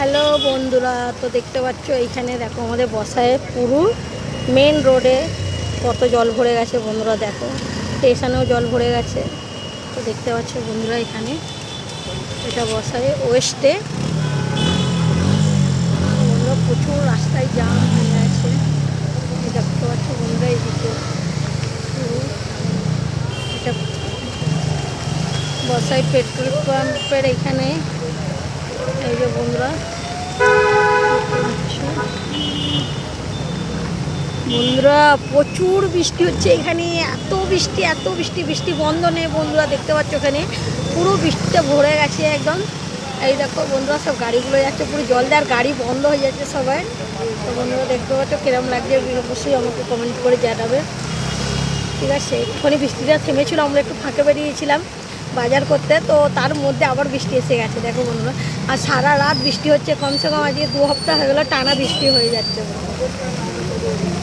Hello বন্ধুরা, তো দেখতে পাচ্ছ এইখানে দেখো আমাদের বসায় পুরো মেন রোডে কত জল ভরে গেছে বন্ধুরা। দেখো স্টেশনেও জল ভরে গেছে। তো দেখতে পাচ্ছ বন্ধুরা, এখানে এটা বসায় ওয়েস্টে বন্ধুরা প্রচুর রাস্তায় জাম হয়ে আছে। দেখতে পাচ্ছ বন্ধুরা এইদিকে এটা বসায় পেট্রোল পাম্পের এখানে। এই যে বন্ধুরা প্রচুর বৃষ্টি হচ্ছে এখানে, এত বৃষ্টি বৃষ্টি বন্ধ নেই বন্ধুরা। দেখতে পাচ্ছ এখানে পুরো বৃষ্টিতে ভরে গেছে একদম। এই দেখো বন্ধুরা, সব গাড়িগুলো যাচ্ছে পুরো জল দেওয়ার, গাড়ি বন্ধ হয়ে যাচ্ছে সবাই। তো বন্ধুরা দেখতে পাচ্ছ কিরম লাগছে, অবশ্যই আমাকে কমেন্ট করে জানাবে। ঠিক আছে, একটুখানি বৃষ্টিটা থেমেছিল, আমরা একটু ফাঁকে বেরিয়েছিলাম বাজার করতে, তো তার মধ্যে আবার বৃষ্টি এসে গেছে দেখো বন্ধুরা। আর সারা রাত বৃষ্টি হচ্ছে, কমসে কম আজকে 2 সপ্তাহ হয়ে গেলো টানা বৃষ্টি হয়ে যাচ্ছে।